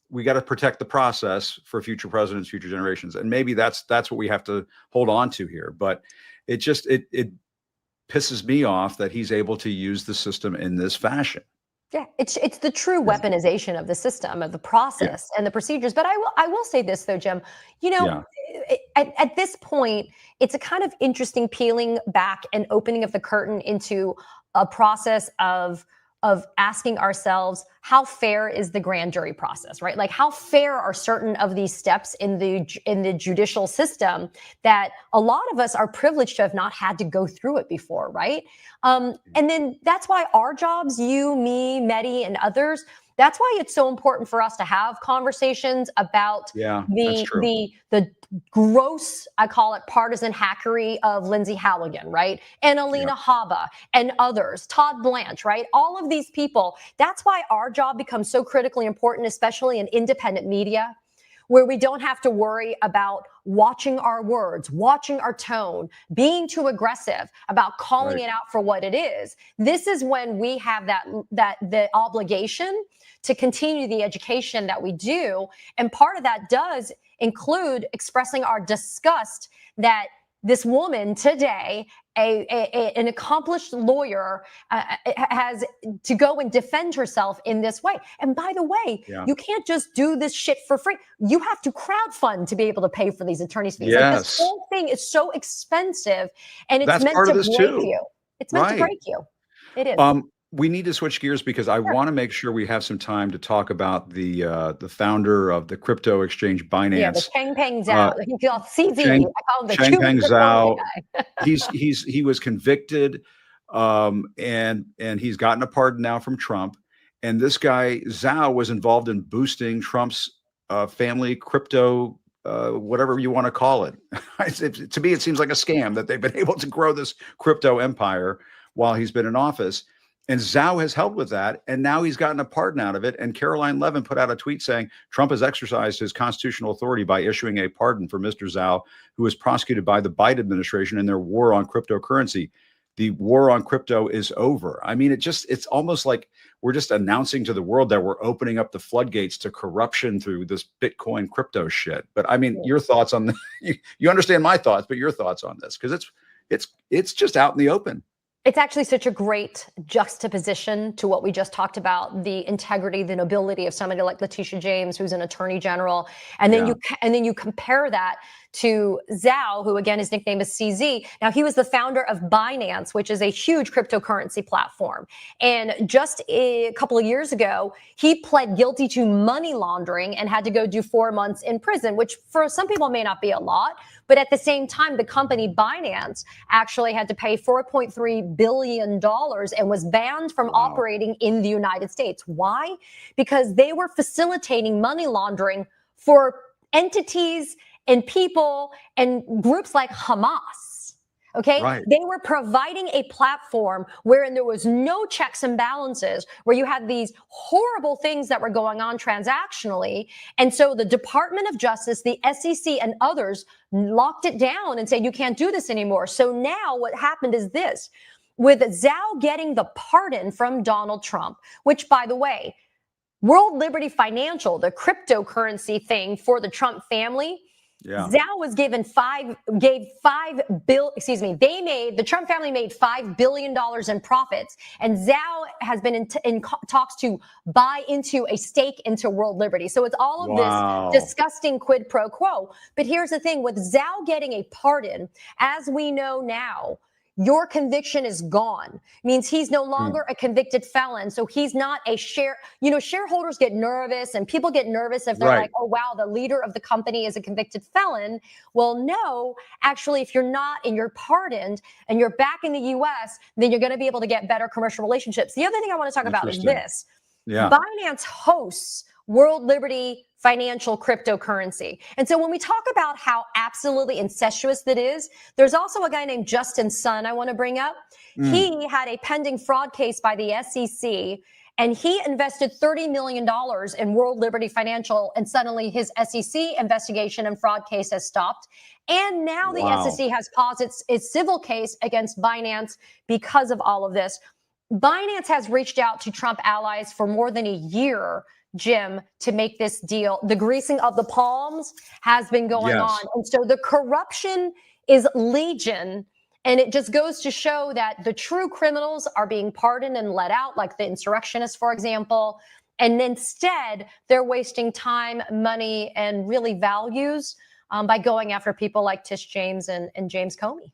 we got to protect the process for future presidents, future generations. And maybe that's what we have to hold on to here. But it just, it pisses me off that he's able to use the system in this fashion. Yeah, it's the true weaponization of the system, of the process and the procedures. But I will say this though, Jim, you know, at this point, it's a kind of interesting peeling back and opening of the curtain into a process of asking ourselves, how fair is the grand jury process, right? Like, how fair are certain of these steps in the judicial system that a lot of us are privileged to have not had to go through it before, right? And then that's why our jobs, you, me, Mehdi, and others, that's why it's so important for us to have conversations about the gross, I call it, partisan hackery of Lindsay Halligan, right? And Alina Habba and others, Todd Blanche, right? All of these people. That's why our job becomes so critically important, especially in independent media, where we don't have to worry about watching our words, watching our tone, being too aggressive about calling it out for what it is. This is when we have the obligation to continue the education that we do. And part of that does include expressing our disgust that this woman today, an accomplished lawyer, has to go and defend herself in this way. And by the way, you can't just do this shit for free. You have to crowdfund to be able to pay for these attorney's fees. Like, this whole thing is so expensive, and it's meant to break you. It's meant to break you. It is. We need to switch gears because I want to make sure we have some time to talk about the founder of the crypto exchange Binance. Yeah, the Changpeng Zhao. He called CZ. I call him the Changpeng Zhao. He was convicted, and he's gotten a pardon now from Trump. And this guy Zhao was involved in boosting Trump's family crypto, whatever you want to call it. To me, it seems like a scam that they've been able to grow this crypto empire while he's been in office. And Zhao has helped with that, and now he's gotten a pardon out of it. And Caroline Levin put out a tweet saying Trump has exercised his constitutional authority by issuing a pardon for Mr. Zhao, who was prosecuted by the Biden administration in their war on cryptocurrency. The war on crypto is over. I mean, it's almost like we're just announcing to the world that we're opening up the floodgates to corruption through this Bitcoin crypto shit. But I mean, your thoughts on you understand my thoughts, but your thoughts on this, because it's just out in the open. It's actually such a great juxtaposition to what we just talked about, the integrity, the nobility of somebody like Letitia James, who's an attorney general. And then you compare that to Zhao, who again, his nickname is CZ. Now, he was the founder of Binance, which is a huge cryptocurrency platform. And just a couple of years ago, he pled guilty to money laundering and had to go do 4 months in prison, which for some people may not be a lot. But at the same time, the company Binance actually had to pay $4.3 billion and was banned from operating in the United States. Why? Because they were facilitating money laundering for entities and people and groups like Hamas. Okay. They were providing a platform wherein there was no checks and balances, where you had these horrible things that were going on transactionally. And so the Department of Justice, the SEC, and others locked it down and said, you can't do this anymore. So now what happened is this: with Zhao getting the pardon from Donald Trump, which, by the way, World Liberty Financial, the cryptocurrency thing for the Trump family, Zhao was the Trump family made $5 billion in profits. And Zhao has been in talks to buy into a stake into World Liberty. So it's all of this disgusting quid pro quo. But here's the thing: with Zhao getting a pardon, as we know now, your conviction is gone. Means he's no longer a convicted felon. So he's not a shareholders get nervous and people get nervous if they're like, oh, wow, the leader of the company is a convicted felon. Well, no, actually, if you're not and you're pardoned and you're back in the US, then you're going to be able to get better commercial relationships. The other thing I want to talk about is this. Binance hosts World Liberty Financial cryptocurrency. And so when we talk about how absolutely incestuous that is, there's also a guy named Justin Sun I want to bring up. He had a pending fraud case by the SEC, and he invested $30 million in World Liberty Financial, and suddenly his SEC investigation and fraud case has stopped. And now the SEC has paused its civil case against Binance because of all of this. Binance has reached out to Trump allies for more than a year, Jim, to make this deal. The greasing of the palms has been going on. And so the corruption is legion. And it just goes to show that the true criminals are being pardoned and let out, like the insurrectionists, for example. And instead, they're wasting time, money, and really values by going after people like Tish James and James Comey.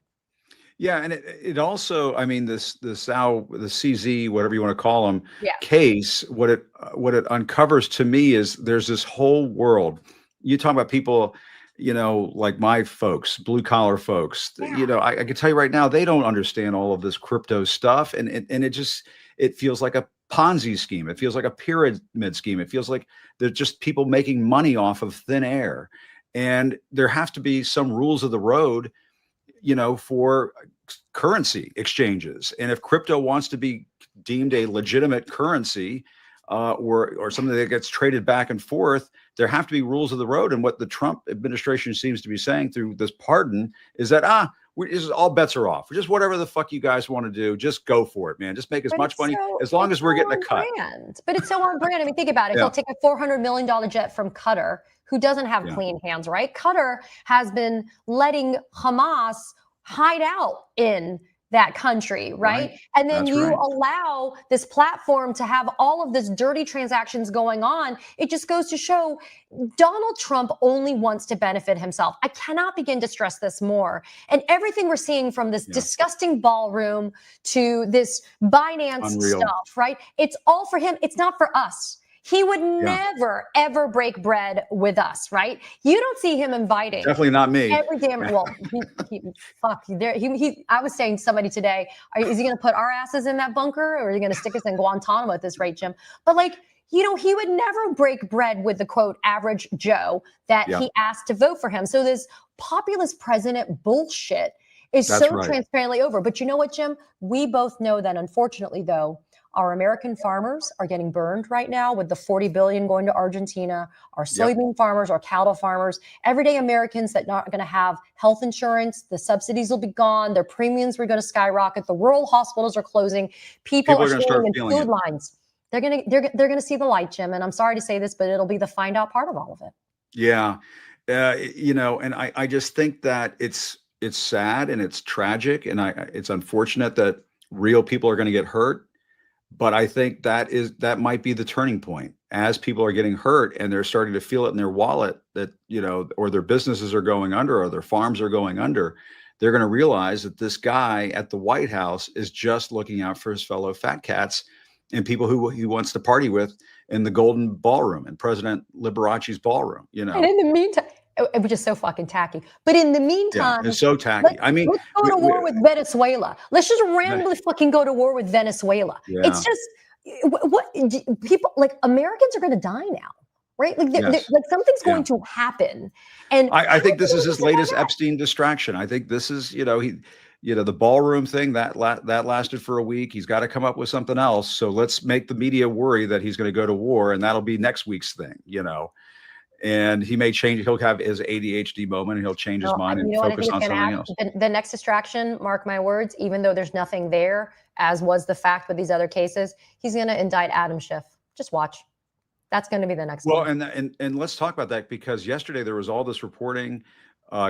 Yeah, and it also, I mean, the CZ, whatever you want to call them, Yeah. case, what it uncovers to me is there's this whole world. You talk about people, you know, like my folks, blue collar folks, you know, I can tell you right now, they don't understand all of this crypto stuff. And it feels like a Ponzi scheme. It feels like a pyramid scheme. It feels like they're just people making money off of thin air. And there have to be some rules of the road, you know, for currency exchanges. And if crypto wants to be deemed a legitimate currency, or something that gets traded back and forth, there have to be rules of the road. And what the Trump administration seems to be saying through this pardon is that, all bets are off. Just whatever the fuck you guys want to do, just go for it, man. Just make as much money as long as we're getting a cut. But it's so on brand. I mean, think about it. He'll take a $400 million jet from Qatar, who doesn't have clean hands, right? Qatar has been letting Hamas hide out in that country, right? And then you allow this platform to have all of this dirty transactions going on. It just goes to show Donald Trump only wants to benefit himself. I cannot begin to stress this more. And everything we're seeing from this disgusting ballroom to this Binance stuff, right? It's all for him. It's not for us. He would never, ever break bread with us, right? You don't see him inviting. Definitely not me. Every damn, well, I was saying to somebody today, is he going to put our asses in that bunker, or are he going to stick us in Guantanamo at this rate, Jim? But like, you know, he would never break bread with the quote average Joe that he asked to vote for him. So this populist president bullshit is transparently over. But you know what, Jim? We both know that, unfortunately, though, our American farmers are getting burned right now with the $40 billion going to Argentina. Our soybean farmers, our cattle farmers, everyday Americans that not going to have health insurance. The subsidies will be gone. Their premiums are going to skyrocket. The rural hospitals are closing. People are standing in food lines. They're going to see the light, Jim. And I'm sorry to say this, but it'll be the find out part of all of it. Yeah, you know, and I just think that it's sad and it's tragic, and it's unfortunate that real people are going to get hurt. But I think that might be the turning point as people are getting hurt and they're starting to feel it in their wallet that, you know, or their businesses are going under or their farms are going under. They're going to realize that this guy at the White House is just looking out for his fellow fat cats and people who he wants to party with in the Golden Ballroom and President Liberace's ballroom, you know. And in the meantime, it was just so fucking tacky. But in the meantime, it's so tacky. I mean, let's go to war with Venezuela. Let's just randomly fucking go to war with Venezuela. It's just what people like. Americans are going to die now, right? Like, like something's going to happen. And I think this is his latest Epstein distraction. I think this is, you know, the ballroom thing that lasted for a week. He's got to come up with something else. So let's make the media worry that he's going to go to war, and that'll be next week's thing, you know. And he may change. He'll have his ADHD moment, and he'll change his mind and focus on something else. The next distraction, mark my words, even though there's nothing there, as was the fact with these other cases, he's going to indict Adam Schiff. Just watch. That's going to be the next one. And let's talk about that, because yesterday there was all this reporting.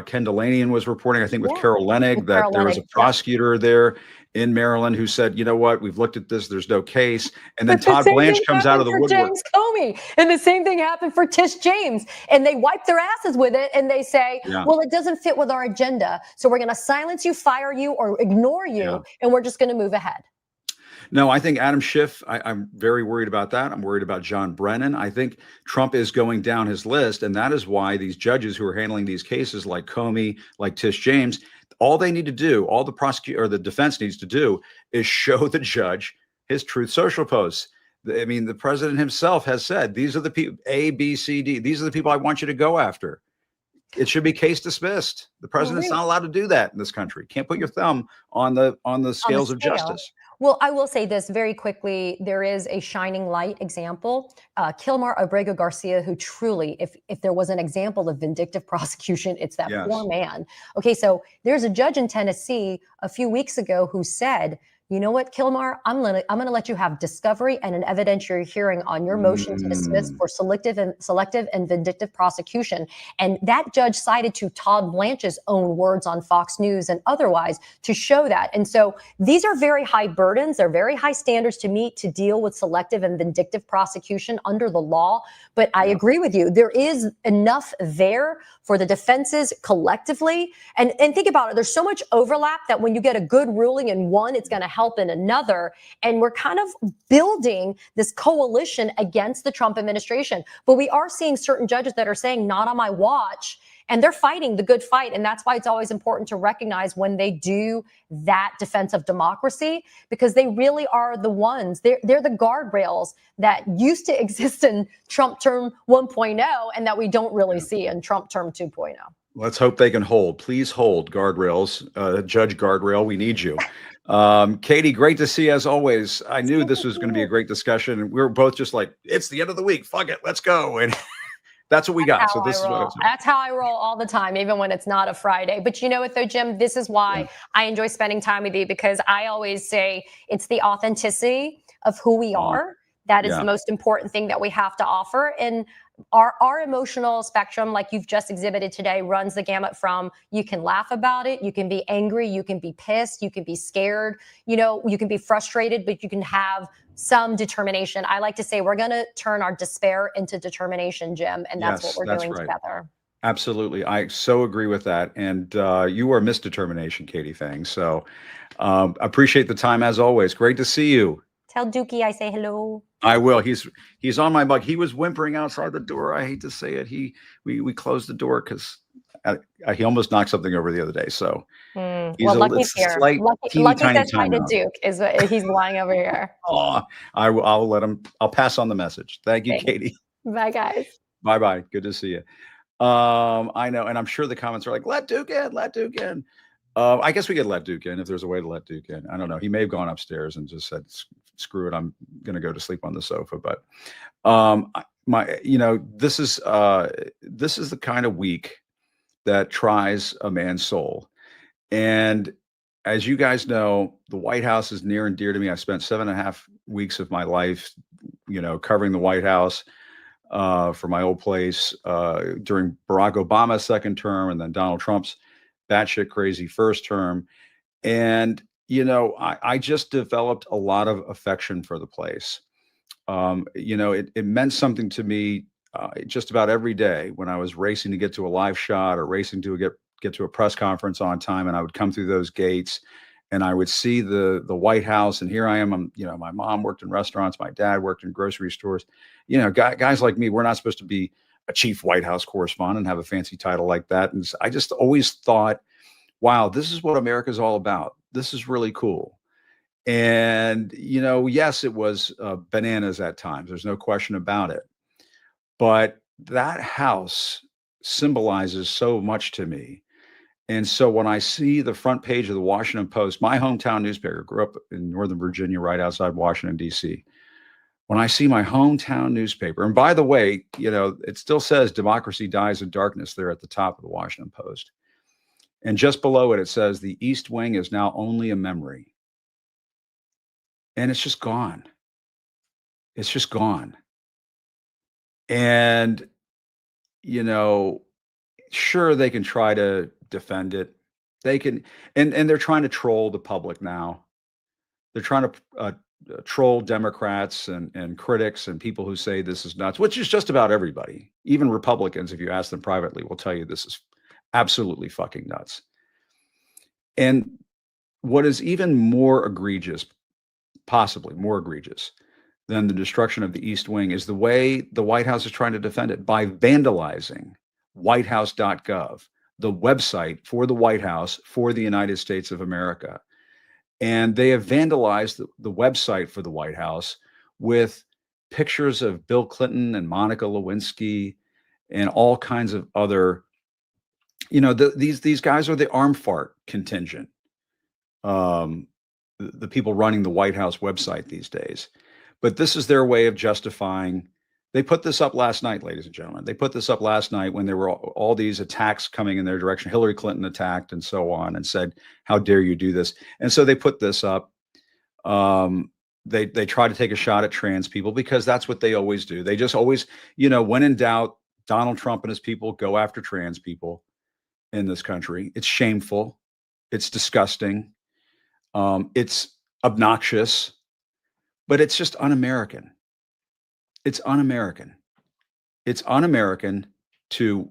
Ken Delanian was reporting, I think, with Carol Leonnig, that there was a prosecutor there in Maryland who said, you know what, we've looked at this, there's no case. And then Todd Blanche comes out of the woodwork. James Comey. And the same thing happened for Tish James. And they wipe their asses with it. And they say, well, it doesn't fit with our agenda. So we're going to silence you, fire you, or ignore you. And we're just going to move ahead. No, I think Adam Schiff, I'm very worried about that. I'm worried about John Brennan. I think Trump is going down his list. And that is why these judges who are handling these cases like Comey, like Tish James, all they need to do, all the prosecutor or the defense needs to do is show the judge his Truth Social posts. I mean, the president himself has said, these are the people, A, B, C, D. These are the people I want you to go after. It should be case dismissed. The president's not allowed to do that in this country. Can't put your thumb on the scales of justice. Well, I will say this very quickly. There is a shining light example. Kilmar Abrego Garcia, who truly, if there was an example of vindictive prosecution, it's that poor man. Okay, so there's a judge in Tennessee a few weeks ago who said, you know what, Kilmar, I'm gonna let you have discovery and an evidentiary hearing on your motion to dismiss for selective and vindictive prosecution. And that judge cited to Todd Blanche's own words on Fox News and otherwise to show that. And so these are very high burdens. They're very high standards to meet to deal with selective and vindictive prosecution under the law. But I agree with you. There is enough there for the defenses collectively. And think about it. There's so much overlap that when you get a good ruling in one, it's going to help in another. And we're kind of building this coalition against the Trump administration. But we are seeing certain judges that are saying, not on my watch. And they're fighting the good fight. And that's why it's always important to recognize when they do that defense of democracy, because they really are the ones, they're the guardrails that used to exist in Trump term 1.0 and that we don't really see in Trump term 2.0. Let's hope they can hold. Please hold, guardrails. Judge Guardrail, we need you. Katie, great to see you as always. I knew this was going to be a great discussion. And we were both just like, it's the end of the week. Fuck it. Let's go. And that's what we got. So this is what that's how I roll all the time, even when it's not a Friday. But you know what, though, Jim, this is why I enjoy spending time with you, because I always say it's the authenticity of who we are. That is the most important thing that we have to offer. And our emotional spectrum, like you've just exhibited today, runs the gamut from you can laugh about it, you can be angry, you can be pissed, you can be scared, you know, you can be frustrated, but you can have some determination. I like to say we're going to turn our despair into determination, Jim, and that's what we're doing together. Absolutely. I so agree with that. And you are Miss Determination, Katie Phang. So appreciate the time as always. Great to see you. Tell Dookie I say hello. I will. He's on my bug. He was whimpering outside the door. I hate to say it. We closed the door because he almost knocked something over the other day. So he's well, Lucky's here. Lucky says hi to Duke. He's lying over here. Oh, I'll let him. I'll pass on the message. Thank you, Katie. Bye, guys. Bye. Good to see you. I know, and I'm sure the comments are like, let Duke in, let Duke in. I guess we could let Duke in if there's a way to let Duke in. I don't know. He may have gone upstairs and just said, screw it, I'm going to go to sleep on the sofa. But this is the kind of week that tries a man's soul. And as you guys know, the White House is near and dear to me. I spent 7.5 weeks of my life, covering the White House for my old place during Barack Obama's second term and then Donald Trump's batshit crazy first term. And, I just developed a lot of affection for the place. It meant something to me just about every day when I was racing to get to a live shot or racing to get to a press conference on time. And I would come through those gates and I would see the White House. And here I am, my mom worked in restaurants. My dad worked in grocery stores. Guys like me, we're not supposed to be a chief White House correspondent and have a fancy title like that. And I just always thought, wow, this is what America's all about. This is really cool. And, yes, it was bananas at times. There's no question about it. But that house symbolizes so much to me. And so when I see the front page of the Washington Post, my hometown newspaper, grew up in Northern Virginia, right outside Washington, D.C. When I see my hometown newspaper, and by the way, it still says democracy dies in darkness there at the top of the Washington Post. And just below it, it says the East Wing is now only a memory. And it's just gone. It's just gone. And, sure, they can try to defend it. They can, and they're trying to troll the public now. They're trying to troll Democrats and critics and people who say this is nuts, which is just about everybody. Even Republicans, if you ask them privately, will tell you this is absolutely fucking nuts. And what is even more egregious, possibly more egregious than the destruction of the East Wing is the way the White House is trying to defend it by vandalizing whitehouse.gov, the website for the White House for the United States of America. And they have vandalized the website for the White House with pictures of Bill Clinton and Monica Lewinsky and all kinds of other, these guys are the arm fart contingent. The people running the White House website these days. But this is their way of justifying. They put this up last night, ladies and gentlemen. They put this up last night when there were all these attacks coming in their direction. Hillary Clinton attacked and so on and said, how dare you do this? And so they put this up. They try to take a shot at trans people because that's what they always do. They just always, when in doubt, Donald Trump and his people go after trans people in this country. It's shameful. It's disgusting. It's obnoxious, but it's just un-American. It's un-American. It's un-American to,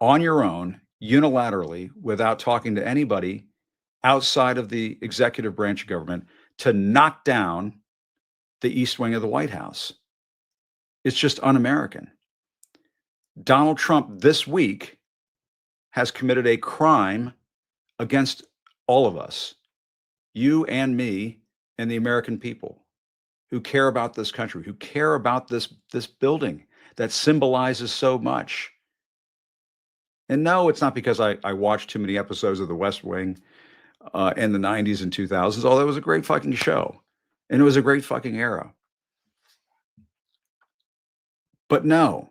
on your own, unilaterally, without talking to anybody outside of the executive branch of government, to knock down the East Wing of the White House. It's just un-American. Donald Trump this week has committed a crime against all of us, you and me and the American people who care about this country, who care about this building that symbolizes so much. And no, it's not because I watched too many episodes of The West Wing in the 90s and 2000s, although it was a great fucking show. And it was a great fucking era. But no,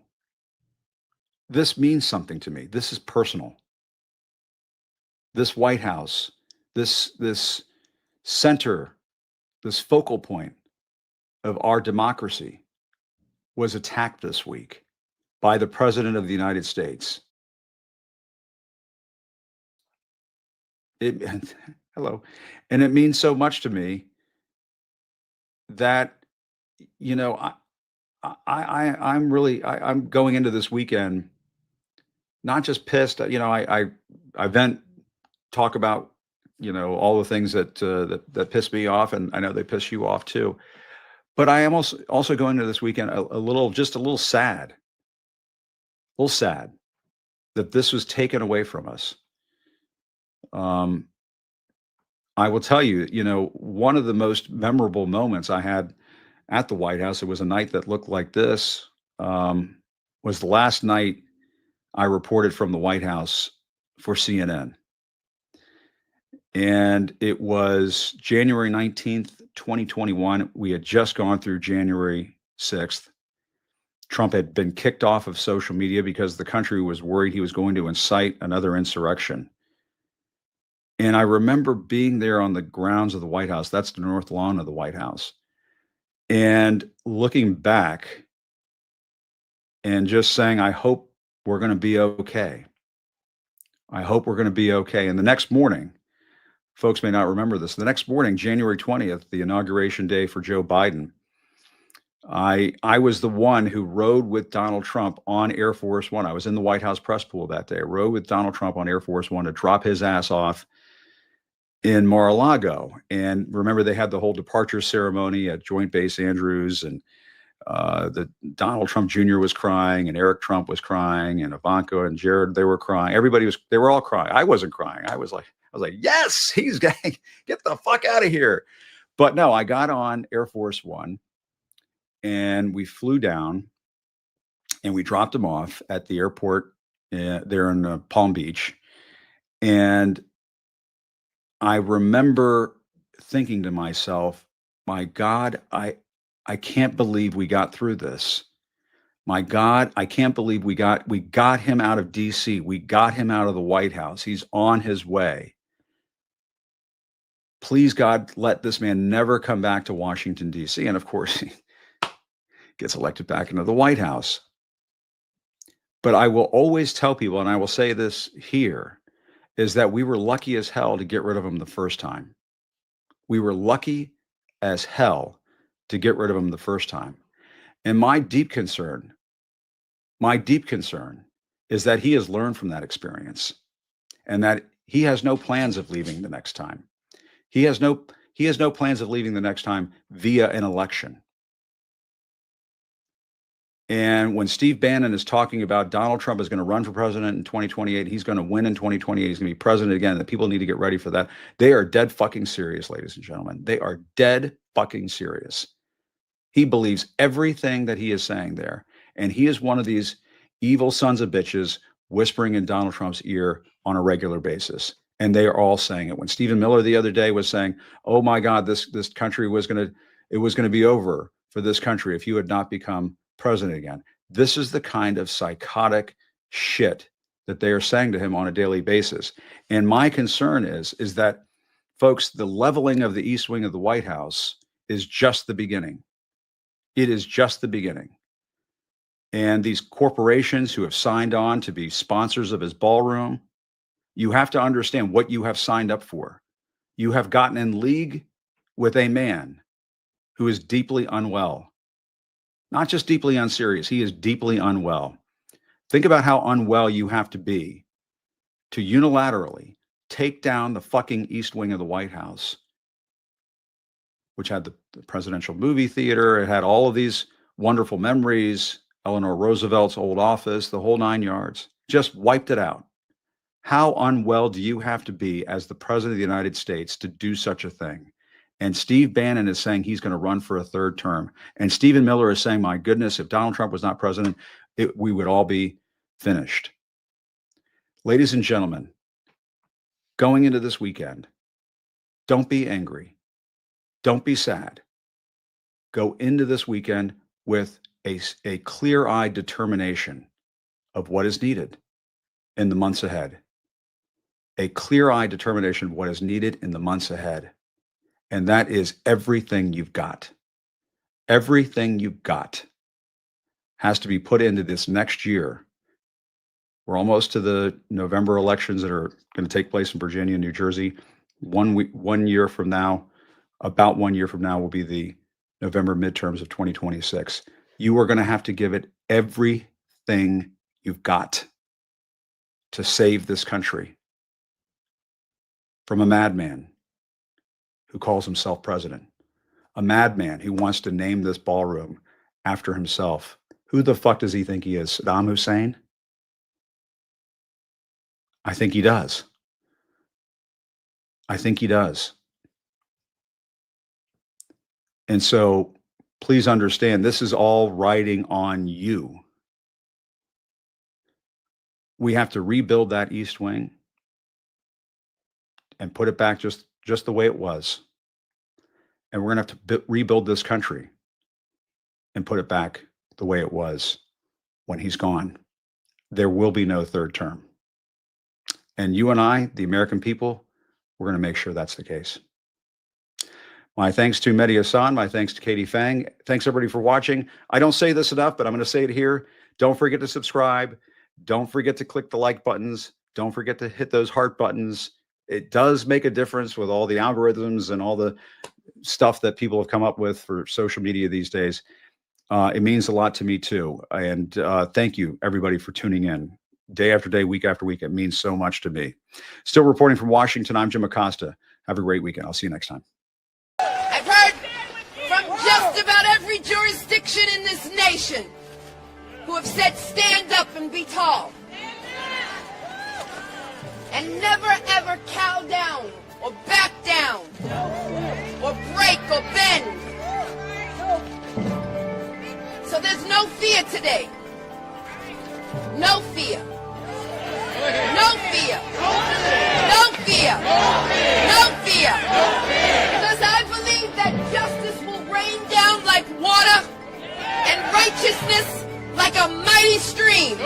this means something to me. This is personal. This White House, this center, this focal point of our democracy was attacked this week by the President of the United States. Hello. And it means so much to me that, I'm going into this weekend not just pissed. I vent, talk about all the things that piss me off, and I know they piss you off too. But I am also going into this weekend a little sad that this was taken away from us. I will tell you, one of the most memorable moments I had at the White House, it was a night that looked like this, was the last night I reported from the White House for CNN. And it was January 19th, 2021. We had just gone through January 6th. Trump had been kicked off of social media because the country was worried he was going to incite another insurrection. And I remember being there on the grounds of the White House. That's the north lawn of the White House. And looking back and just saying, I hope we're going to be okay. I hope we're going to be okay. And the next morning, folks may not remember this, the next morning, January 20th, the inauguration day for Joe Biden, I was the one who rode with Donald Trump on Air Force One. I was in the White House press pool that day. I rode with Donald Trump on Air Force One to drop his ass off in Mar-a-Lago. And remember, they had the whole departure ceremony at Joint Base Andrews, and the Donald Trump Jr. was crying, and Eric Trump was crying, and Ivanka and Jared, they were crying. They were all crying. I wasn't crying. I was like, yes, he's getting, get the fuck out of here. But no, I got on Air Force One and we flew down and we dropped him off at the airport there in Palm Beach. And I remember thinking to myself, my God, I can't believe we got through this. My God, I can't believe we got him out of DC. We got him out of the White House. He's on his way. Please, God, let this man never come back to Washington, D.C. And of course, he gets elected back into the White House. But I will always tell people, and I will say this here, is that we were lucky as hell to get rid of him the first time. We were lucky as hell to get rid of him the first time. And my deep concern is that he has learned from that experience and that he has no plans of leaving the next time. He has no plans of leaving the next time via an election. And when Steve Bannon is talking about Donald Trump is going to run for president in 2028, he's going to win in 2028, he's going to be president again, that people need to get ready for that. They are dead fucking serious, ladies and gentlemen. They are dead fucking serious. He believes everything that he is saying there. And he is one of these evil sons of bitches whispering in Donald Trump's ear on a regular basis. And they are all saying it. When Stephen Miller the other day was saying, oh my God, this country was going to be over for this country if you had not become president again. This is the kind of psychotic shit that they are saying to him on a daily basis. And my concern is that Folks, the leveling of the East Wing of the White House is just the beginning. It is just the beginning. And these corporations who have signed on to be sponsors of his ballroom, you have to understand what you have signed up for. You have gotten in league with a man who is deeply unwell. Not just deeply unserious, he is deeply unwell. Think about how unwell you have to be to unilaterally take down the fucking East Wing of the White House, which had the presidential movie theater. It had all of these wonderful memories, Eleanor Roosevelt's old office, the whole 9 yards. Just wiped it out. How unwell do you have to be as the president of the United States to do such a thing? And Steve Bannon is saying he's going to run for a third term. And Stephen Miller is saying, my goodness, if Donald Trump was not president, we would all be finished. Ladies and gentlemen, going into this weekend, don't be angry. Don't be sad. Go into this weekend with a clear-eyed determination of what is needed in the months ahead. A clear-eyed determination of what is needed in the months ahead. And that is everything you've got. Everything you've got has to be put into this next year. We're almost to the November elections that are going to take place in Virginia and New Jersey. 1 year from now, about 1 year from now, will be the November midterms of 2026. You are going to have to give it everything you've got to save this country from a madman who calls himself president, a madman who wants to name this ballroom after himself. Who the fuck does he think he is? Saddam Hussein? I think he does. I think he does. And so please understand, this is all riding on you. We have to rebuild that East Wing and put it back just the way it was. And we're going to have to rebuild this country and put it back the way it was when he's gone. There will be no third term. And you and I, the American people, we're going to make sure that's the case. My thanks to Mehdi Hasan. My thanks to Katie Phang. Thanks everybody for watching. I don't say this enough, but I'm going to say it here. Don't forget to subscribe. Don't forget to click the like buttons. Don't forget to hit those heart buttons. It does make a difference with all the algorithms and all the stuff that people have come up with for social media these days. It means a lot to me too. And thank you everybody for tuning in day after day, week after week. It means so much to me. Still reporting from Washington, I'm Jim Acosta. Have a great weekend. I'll see you next time. I've heard from just about every jurisdiction in this nation who have said stand up and be tall. And never ever cow down or back down or break or bend. So there's no fear today. No fear. No fear. No fear. No fear. Because I believe that justice will rain down like water and righteousness like a mighty stream.